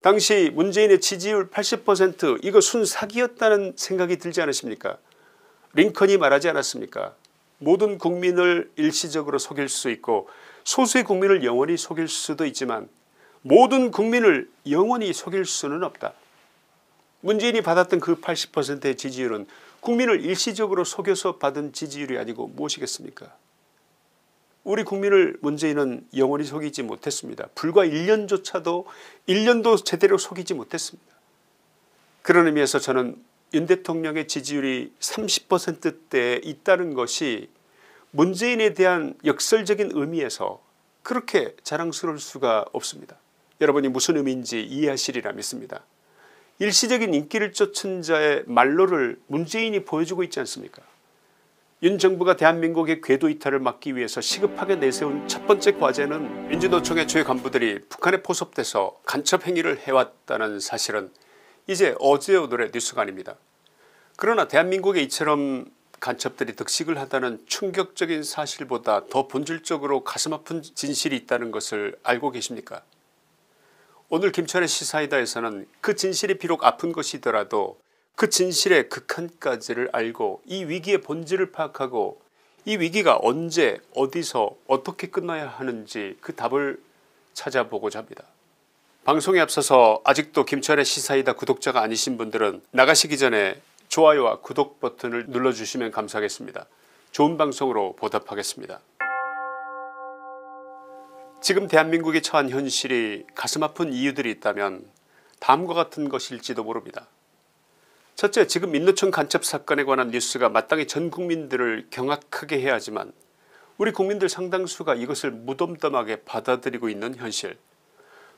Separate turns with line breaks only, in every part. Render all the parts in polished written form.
당시 문재인의 지지율 80% 이거 순사기였다는 생각이 들지 않으십니까? 링컨이 말하지 않았습니까? 모든 국민을 일시적으로 속일 수 있고 소수의 국민을 영원히 속일 수도 있지만 모든 국민을 영원히 속일 수는 없다. 문재인이 받았던 그 80%의 지지율은 국민을 일시적으로 속여서 받은 지지율이 아니고 무엇이겠습니까? 우리 국민을 문재인은 영원히 속이지 못했습니다. 불과 1년조차도 1년도 제대로 속이지 못했습니다. 그런 의미에서 저는 윤 대통령의 지지율이 30%대에 있다는 것이 문재인에 대한 역설적인 의미에서 그렇게 자랑스러울 수가 없습니다. 여러분이 무슨 의미인지 이해하시리라 믿습니다. 일시적인 인기를 쫓은 자의 말로를 문재인이 보여주고 있지 않습니까? 윤 정부가 대한민국의 궤도 이탈을 막기 위해서 시급하게 내세운 첫 번째 과제는 민주노총의 주요 간부들이 북한에 포섭돼서 간첩 행위를 해왔다는 사실은 이제 어제 오늘의 뉴스가 아닙니다. 그러나 대한민국에 이처럼 간첩들이 득식을 하다는 충격적인 사실보다 더 본질적으로 가슴 아픈 진실이 있다는 것을 알고 계십니까? 오늘 김천의 시사이다에서는 그 진실이 비록 아픈 것이더라도 그 진실의 극한까지를 알고 이 위기의 본질을 파악하고 이 위기가 언제 어디서 어떻게 끝나야 하는지 그 답을 찾아보고자 합니다. 방송에 앞서서 아직도 김천의 시사이다 구독자가 아니신 분들은 나가시기 전에 좋아요와 구독 버튼을 눌러주시면 감사하겠습니다. 좋은 방송으로 보답하겠습니다. 지금 대한민국이 처한 현실이 가슴 아픈 이유들이 있다면 다음과 같은 것일지도 모릅니다. 첫째, 지금 민노총 간첩 사건에 관한 뉴스가 마땅히 전 국민들을 경악하게 해야 하지만 우리 국민들 상당수가 이것을 무덤덤하게 받아들이고 있는 현실.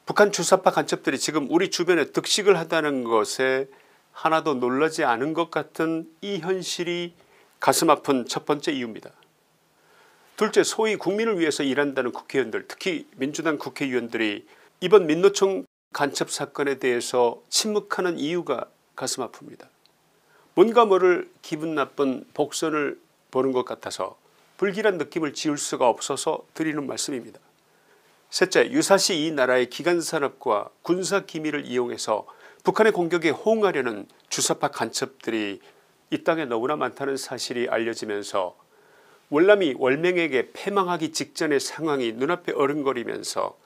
북한 주사파 간첩들이 지금 우리 주변에 득식을 한다는 것에 하나도 놀라지 않은 것 같은 이 현실이 가슴 아픈 첫 번째 이유입니다. 둘째, 소위 국민을 위해서 일한다는 국회의원들, 특히 민주당 국회의원들이 이번 민노총 간첩 사건에 대해서 침묵하는 이유가 가슴 아픕니다. 뭔가 모를 기분 나쁜 복선을 보는 것 같아서 불길한 느낌을 지울 수가 없어서 드리는 말씀입니다. 셋째, 유사시 이 나라의 기간산업과 군사기밀을 이용해서 북한의 공격에 호응하려는 주사파 간첩들이 이 땅에 너무나 많다는 사실이 알려지면서 월남이 월맹에게 패망하기 직전의 상황이 눈앞에 어른거리면서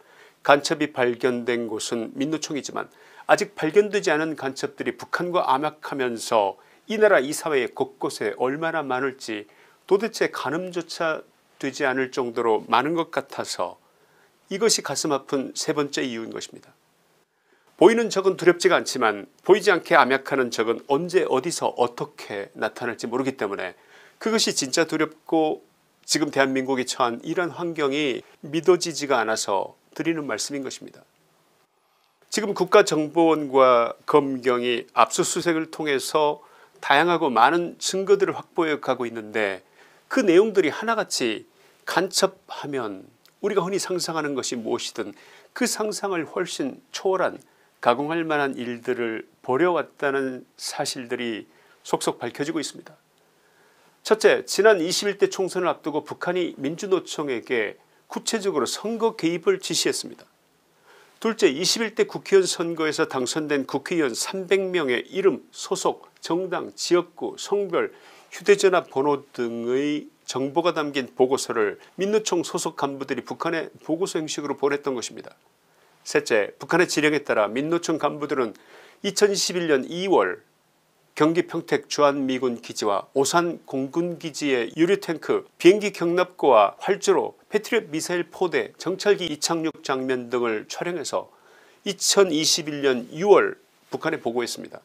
간첩이 발견된 곳은 민노총이지만 아직 발견되지 않은 간첩들이 북한과 암약하면서 이 나라 이 사회 곳곳에 얼마나 많을지 도대체 가늠조차 되지 않을 정도로 많은 것 같아서 이것이 가슴 아픈 세 번째 이유인 것입니다. 보이는 적은 두렵지가 않지만 보이지 않게 암약하는 적은 언제 어디서 어떻게 나타날지 모르기 때문에 그것이 진짜 두렵고 지금 대한민국이 처한 이런 환경이 믿어지지가 않아서 드리는 말씀인 것입니다. 지금 국가정보원과 검경이 압수수색을 통해서 다양하고 많은 증거들을 확보해 가고 있는데 그 내용들이 하나같이 간첩하면 우리가 흔히 상상하는 것이 무엇이든 그 상상을 훨씬 초월한 가공할 만한 일들을 벌여왔다는 사실들이 속속 밝혀지고 있습니다. 첫째, 지난 21대 총선을 앞두고 북한이 민주노총에게 구체적으로 선거 개입을 지시했습니다. 둘째, 21대 국회의원 선거에서 당선된 국회의원 300명의 이름, 소속, 정당, 지역구, 성별, 휴대전화 번호 등의 정보가 담긴 보고서를 민노총 소속 간부들이 북한에 보고서 형식으로 보냈던 것입니다. 셋째, 북한의 지령에 따라 민노총 간부들은 2021년 2월 경기 평택 주한미군 기지와 오산 공군기지의 유류탱크, 비행기 경납고와 활주로, 패트리엇 미사일 포대, 정찰기 이착륙 장면 등을 촬영해서 2021년 6월 북한에 보고했습니다.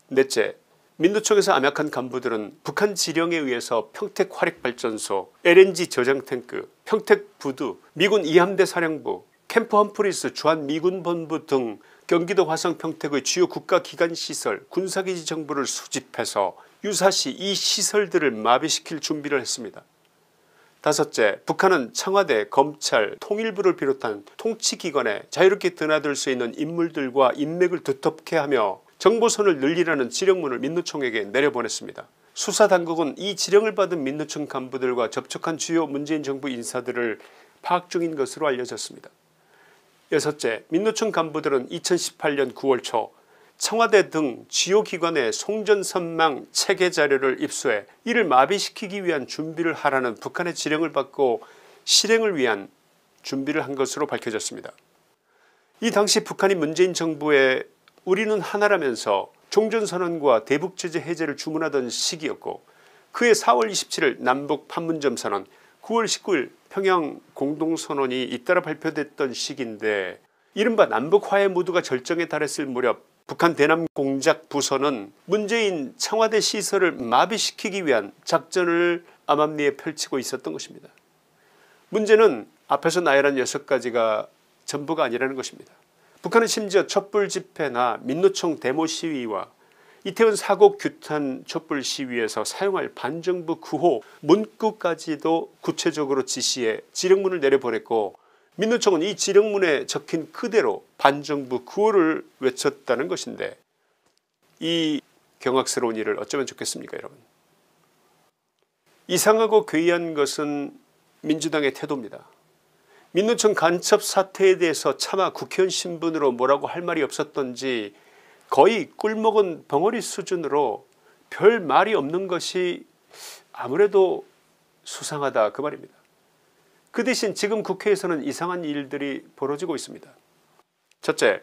넷째, 민노총에서 암약한 간부들은 북한 지령에 의해서 평택 화력발전소, LNG 저장탱크, 평택 부두, 미군 2함대 사령부, 캠프 험프리스 주한미군본부 등 경기도 화성 평택의 주요 국가기관시설 군사기지 정보를 수집해서 유사시 이 시설들을 마비시킬 준비를 했습니다. 다섯째, 북한은 청와대, 검찰, 통일부를 비롯한 통치기관에 자유롭게 드나들 수 있는 인물들과 인맥을 두텁게 하며 정보선을 늘리라는 지령문을 민노총에게 내려보냈습니다. 수사당국은 이 지령을 받은 민노총 간부들과 접촉한 주요 문재인 정부 인사들을 파악 중인 것으로 알려졌습니다. 여섯째, 민노총 간부들은 2018년 9월 초 청와대 등 주요 기관의 송전선망 체계 자료를 입수해 이를 마비시키기 위한 준비를 하라는 북한의 지령을 받고 실행을 위한 준비를 한 것으로 밝혀졌습니다. 이 당시 북한이 문재인 정부에 우리는 하나라면서 종전선언과 대북제재 해제를 주문하던 시기였고, 그해 4월 27일 남북 판문점 선언, 9월 19일 평양 공동선언이 잇따라 발표됐던 시기인데, 이른바 남북 화해 무드가 절정에 달했을 무렵 북한 대남공작부서는 문재인 청와대 시설을 마비시키기 위한 작전을 암암리에 펼치고 있었던 것입니다. 문제는 앞에서 나열한 6가지가 전부가 아니라는 것입니다. 북한은 심지어 촛불 집회나 민노총 데모 시위와 이태원 사고 규탄 촛불 시위에서 사용할 반정부 구호 문구까지도 구체적으로 지시해 지령문을 내려보냈고, 민노총은 이 지령문에 적힌 그대로 반정부 구호를 외쳤다는 것인데, 이 경악스러운 일을 어쩌면 좋겠습니까 여러분. 이상하고 괴이한 것은 민주당의 태도입니다. 민노총 간첩 사태에 대해서 차마 국회의원 신분으로 뭐라고 할 말이 없었던지 거의 꿀먹은 벙어리 수준으로 별 말이 없는 것이 아무래도 수상하다 그 말입니다. 그 대신 지금 국회에서는 이상한 일들이 벌어지고 있습니다. 첫째,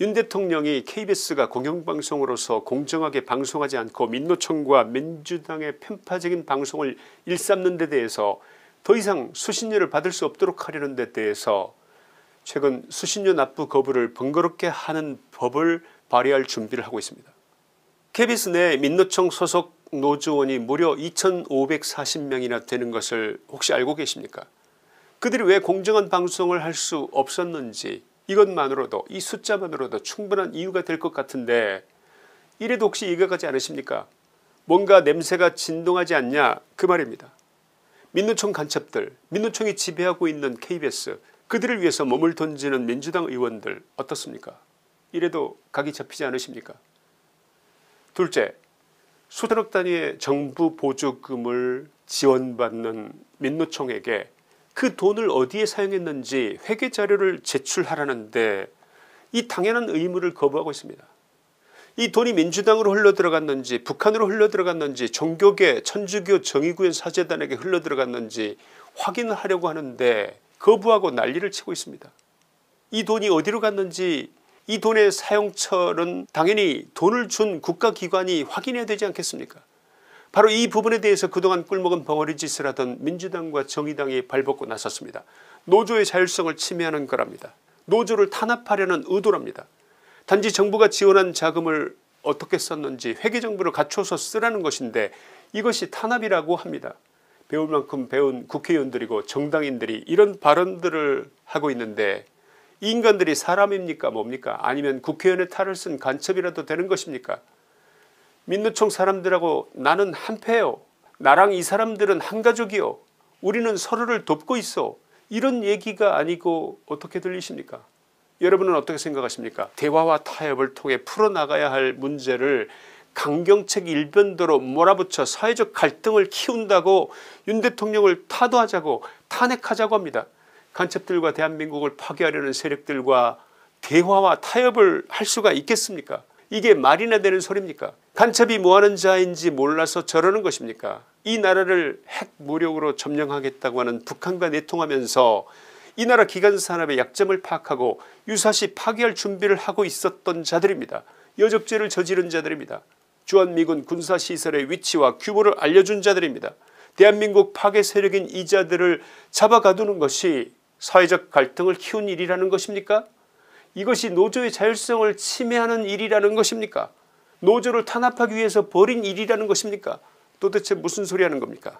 윤 대통령이 KBS가 공영방송으로서 공정하게 방송하지 않고 민노총과 민주당의 편파적인 방송을 일삼는 데 대해서 더 이상 수신료를 받을 수 없도록 하려는 데 대해서 최근 수신료 납부 거부를 번거롭게 하는 법을 발의할 준비를 하고 있습니다. KBS 내 민노총 소속 노조원이 무려 2540명이나 되는 것을 혹시 알고 계십니까? 그들이 왜 공정한 방송을 할 수 없었는지, 이것만으로도, 이 숫자만으로도 충분한 이유가 될 것 같은데, 이래도 혹시 이해가 가지 않으십니까? 뭔가 냄새가 진동하지 않냐 그 말입니다. 민노총 간첩들, 민노총이 지배하고 있는 KBS, 그들을 위해서 몸을 던지는 민주당 의원들 어떻습니까? 이래도 각이 잡히지 않으십니까? 둘째, 수천억 단위의 정부 보조금을 지원받는 민노총에게 그 돈을 어디에 사용했는지 회계 자료를 제출하라는데 이 당연한 의무를 거부하고 있습니다. 이 돈이 민주당으로 흘러들어갔는지 북한으로 흘러들어갔는지 종교계 천주교 정의구현 사재단에게 흘러들어갔는지 확인을 하려고 하는데 거부하고 난리를 치고 있습니다. 이 돈이 어디로 갔는지 이 돈의 사용처는 당연히 돈을 준 국가기관이 확인해야 되지 않겠습니까? 바로 이 부분에 대해서 그동안 꿀먹은 벙어리 짓을 하던 민주당과 정의당이 발벗고 나섰습니다. 노조의 자율성을 침해하는 거랍니다. 노조를 탄압하려는 의도랍니다. 단지 정부가 지원한 자금을 어떻게 썼는지 회계정보를 갖춰서 쓰라는 것인데 이것이 탄압이라고 합니다. 배울 만큼 배운 국회의원들이고 정당인들이 이런 발언들을 하고 있는데, 이 인간들이 사람입니까 뭡니까? 아니면 국회의원의 탈을 쓴 간첩이라도 되는 것입니까? 민노총 사람들하고 나는 한패요. 나랑 이 사람들은 한 가족이요. 우리는 서로를 돕고 있어. 이런 얘기가 아니고 어떻게 들리십니까? 여러분은 어떻게 생각하십니까? 대화와 타협을 통해 풀어나가야 할 문제를 강경책 일변도로 몰아붙여 사회적 갈등을 키운다고 윤 대통령을 타도하자고 탄핵하자고 합니다. 간첩들과 대한민국을 파괴하려는 세력들과 대화와 타협을 할 수가 있겠습니까? 이게 말이나 되는 소리입니까? 간첩이 뭐하는 자인지 몰라서 저러는 것입니까? 이 나라를 핵 무력으로 점령하겠다고 하는 북한과 내통하면서 이 나라 기간산업의 약점을 파악하고 유사시 파괴할 준비를 하고 있었던 자들입니다. 여적죄를 저지른 자들입니다. 주한미군 군사시설의 위치와 규모를 알려준 자들입니다. 대한민국 파괴 세력인 이 자들을 잡아가두는 것이 사회적 갈등을 키운 일이라는 것입니까? 이것이 노조의 자율성을 침해하는 일이라는 것입니까? 노조를 탄압하기 위해서 벌인 일이라는 것입니까? 도대체 무슨 소리 하는 겁니까?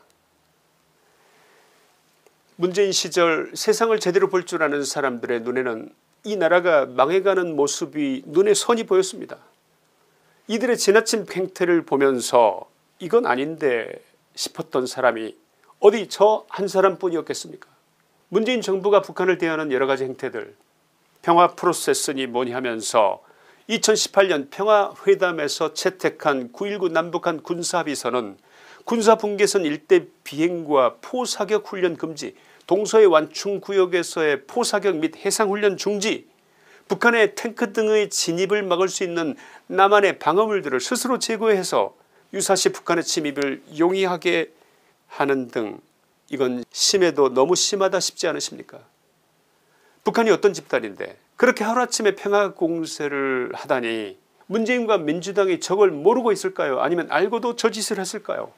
문재인 시절 세상을 제대로 볼 줄 아는 사람들의 눈에는 이 나라가 망해가는 모습이 눈에 선이 보였습니다. 이들의 지나친 행태를 보면서 이건 아닌데 싶었던 사람이 어디 저 한 사람뿐이었겠습니까? 문재인 정부가 북한을 대하는 여러가지 행태들, 평화 프로세스니 뭐니 하면서 2018년 평화회담에서 채택한 9.19 남북한 군사합의서는 군사분계선 일대 비행과 포사격 훈련 금지, 동서해 완충구역에서의 포사격 및 해상훈련 중지, 북한의 탱크 등의 진입을 막을 수 있는 남한의 방어물들을 스스로 제거해서 유사시 북한의 침입을 용이하게 하는 등 이건 심해도 너무 심하다 싶지 않으십니까? 북한이 어떤 집단인데 그렇게 하루아침에 평화공세를 하다니 문재인과 민주당이 저걸 모르고 있을까요? 아니면 알고도 저 짓을 했을까요?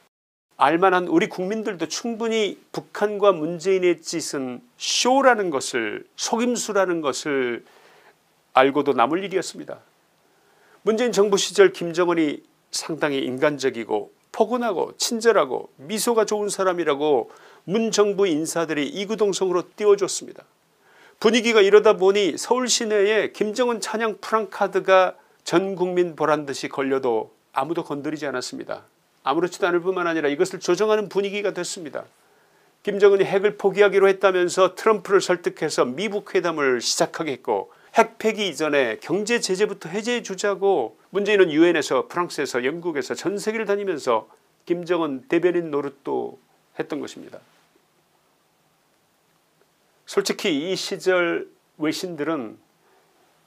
알만한 우리 국민들도 충분히 북한과 문재인의 짓은 쇼라는 것을, 속임수라는 것을 알고도 남을 일이었습니다. 문재인 정부 시절 김정은이 상당히 인간적이고 포근하고 친절하고 미소가 좋은 사람이라고 문 정부 인사들이 이구동성으로 띄워줬습니다. 분위기가 이러다 보니 서울 시내에 김정은 찬양 프랑카드가 전 국민 보란듯이 걸려도 아무도 건드리지 않았습니다. 아무렇지도 않을 뿐만 아니라 이것을 조정하는 분위기가 됐습니다. 김정은이 핵을 포기하기로 했다면서 트럼프를 설득해서 미북 회담을 시작하게 했고 핵 폐기 이전에 경제 제재부터 해제해 주자고 문재인은 유엔에서 프랑스에서 영국에서 전 세계를 다니면서 김정은 대변인 노릇도 했던 것입니다. 솔직히 이 시절 외신들은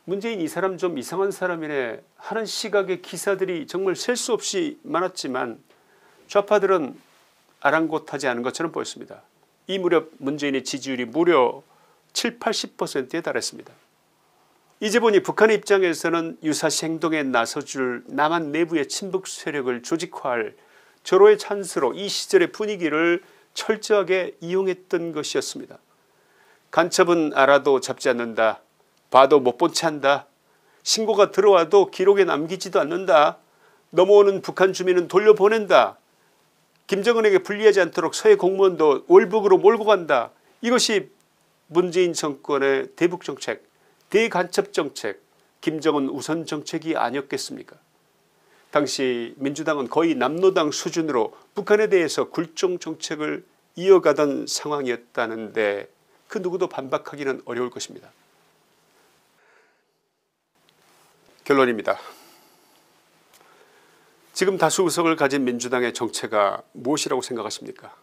문재인 이 사람 좀 이상한 사람이네 하는 시각의 기사들이 정말 셀 수 없이 많았지만 좌파들은 아랑곳하지 않은 것처럼 보였습니다. 이 무렵 문재인의 지지율이 무려 70~80%에 달했습니다. 이제 보니 북한의 입장에서는 유사시 행동에 나서줄 남한 내부의 친북 세력을 조직화할 절호의 찬스로 이 시절의 분위기를 철저하게 이용했던 것이었습니다. 간첩은 알아도 잡지 않는다. 봐도 못 본 채 한다. 신고가 들어와도 기록에 남기지도 않는다. 넘어오는 북한 주민은 돌려보낸다. 김정은에게 불리하지 않도록 서해 공무원도 월북으로 몰고 간다. 이것이 문재인 정권의 대북정책, 대간첩정책, 김정은 우선 정책이 아니었겠습니까? 당시 민주당은 거의 남로당 수준으로 북한에 대해서 굴종 정책을 이어가던 상황이었다는데 그 누구도 반박하기는 어려울 것입니다. 결론입니다. 지금 다수 의석을 가진 민주당의 정체가 무엇이라고 생각하십니까?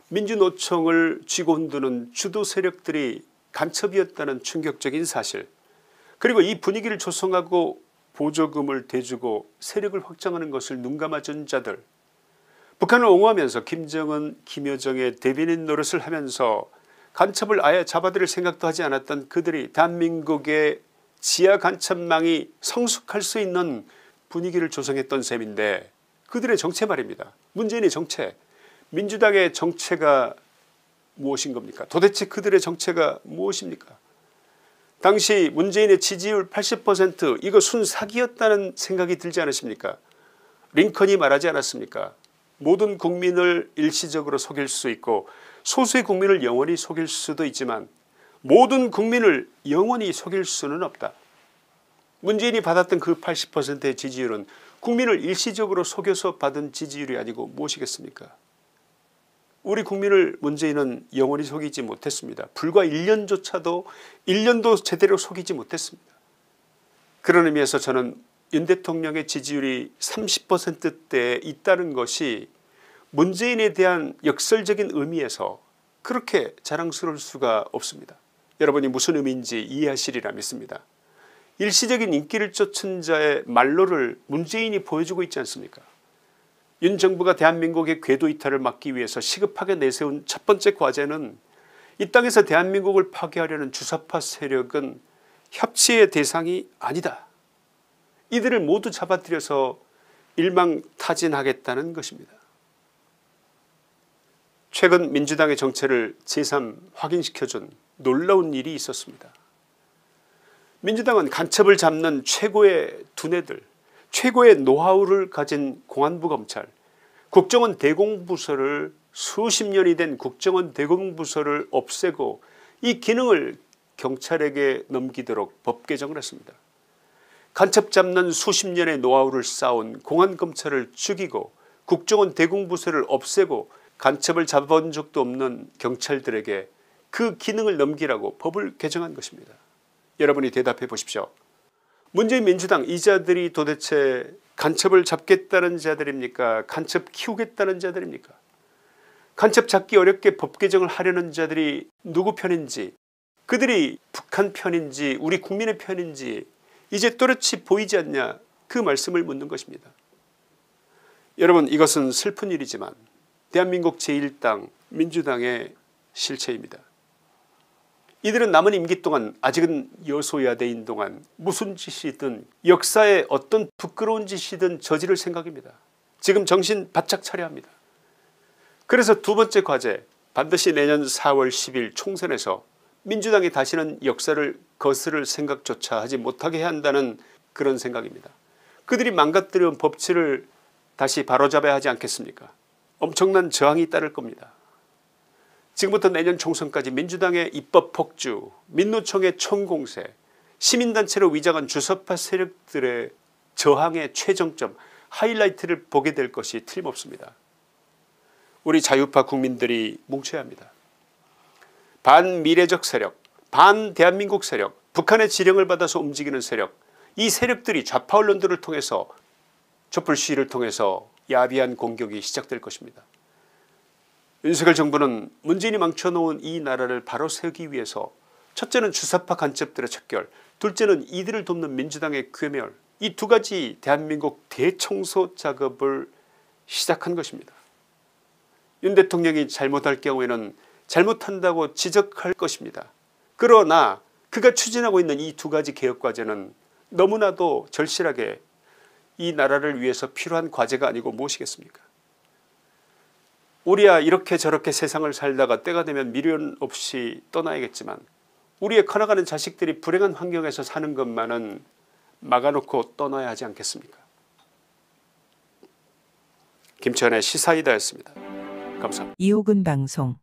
민주노총을 쥐고 흔드는 주도 세력들이 간첩이었다는 충격적인 사실, 그리고 이 분위기를 조성하고 보조금을 대주고 세력을 확장하는 것을 눈감아준 자들, 북한을 옹호하면서 김정은 김여정의 대변인 노릇을 하면서 간첩을 아예 잡아들일 생각도 하지 않았던 그들이 대한민국의 지하 간첩망이 성숙할 수 있는 분위기를 조성했던 셈인데 그들의 정체 말입니다. 문재인의 정체, 민주당의 정체가 무엇인 겁니까? 도대체 그들의 정체가 무엇입니까? 당시 문재인의 지지율 80% 이거 순사기였다는 생각이 들지 않으십니까? 링컨이 말하지 않았습니까? 모든 국민을 일시적으로 속일 수 있고 소수의 국민을 영원히 속일 수도 있지만 모든 국민을 영원히 속일 수는 없다. 문재인이 받았던 그 80%의 지지율은 국민을 일시적으로 속여서 받은 지지율이 아니고 무엇이겠습니까? 우리 국민을 문재인은 영원히 속이지 못했습니다. 불과 1년도 제대로 속이지 못했습니다. 그런 의미에서 저는 윤 대통령의 지지율이 30%대에 있다는 것이 문재인에 대한 역설적인 의미에서 그렇게 자랑스러울 수가 없습니다. 여러분이 무슨 의미인지 이해하시리라 믿습니다. 일시적인 인기를 쫓은 자의 말로를 문재인이 보여주고 있지 않습니까? 윤 정부가 대한민국의 궤도 이탈을 막기 위해서 시급하게 내세운 첫 번째 과제는 이 땅에서 대한민국을 파괴하려는 주사파 세력은 협치의 대상이 아니다. 이들을 모두 잡아들여서 일망타진하겠다는 것입니다. 최근 민주당의 정체를 제3 확인시켜준 놀라운 일이 있었습니다. 민주당은 간첩을 잡는 최고의 두뇌들, 최고의 노하우를 가진 공안부 검찰, 국정원 대공부서를 수십 년이 된 국정원 대공부서를 없애고 이 기능을 경찰에게 넘기도록 법 개정을 했습니다. 간첩 잡는 수십 년의 노하우를 쌓은 공안검찰을 죽이고 국정원 대공부서를 없애고 간첩을 잡아본 적도 없는 경찰들에게 그 기능을 넘기라고 법을 개정한 것입니다. 여러분이 대답해 보십시오. 문재인 민주당 이 자들이 도대체 간첩을 잡겠다는 자들입니까? 간첩 키우겠다는 자들입니까? 간첩 잡기 어렵게 법 개정을 하려는 자들이 누구 편인지 그들이 북한 편인지 우리 국민의 편인지 이제 또렷이 보이지 않냐, 그 말씀을 묻는 것입니다. 여러분, 이것은 슬픈 일이지만 대한민국 제1당 민주당의 실체입니다. 이들은 남은 임기 동안, 아직은 여소야대인 동안 무슨 짓이든 역사의 어떤 부끄러운 짓이든 저지를 생각입니다. 지금 정신 바짝 차려야 합니다. 그래서 두 번째 과제, 반드시 내년 4월 10일 총선에서 민주당이 다시는 역사를 거스를 생각조차 하지 못하게 해야 한다는 그런 생각입니다. 그들이 망가뜨린 법치를 다시 바로잡아야 하지 않겠습니까? 엄청난 저항이 따를 겁니다. 지금부터 내년 총선까지 민주당의 입법 폭주, 민노총의 총공세, 시민단체로 위장한 주사파 세력들의 저항의 최정점, 하이라이트를 보게 될 것이 틀림없습니다. 우리 자유파 국민들이 뭉쳐야 합니다. 반미래적 세력, 반대한민국 세력, 북한의 지령을 받아서 움직이는 세력, 이 세력들이 좌파 언론들을 통해서, 촛불 시위를 통해서 야비한 공격이 시작될 것입니다. 윤석열 정부는 문재인이 망쳐놓은 이 나라를 바로 세우기 위해서 첫째는 주사파 간첩들의 척결, 둘째는 이들을 돕는 민주당의 괴멸, 이 두 가지 대한민국 대청소 작업을 시작한 것입니다. 윤 대통령이 잘못할 경우에는 잘못한다고 지적할 것입니다. 그러나 그가 추진하고 있는 이 두 가지 개혁과제는 너무나도 절실하게 이 나라를 위해서 필요한 과제가 아니고 무엇이겠습니까? 우리야 이렇게 저렇게 세상을 살다가 때가 되면 미련 없이 떠나야겠지만 우리의 커나가는 자식들이 불행한 환경에서 사는 것만은 막아놓고 떠나야 하지 않겠습니까? 김천의 시사이다였습니다. 감사합니다.
이호근 방송.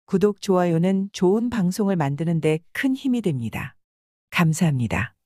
구독, 좋아요는 좋은 방송을 만드는 데 큰 힘이 됩니다. 감사합니다.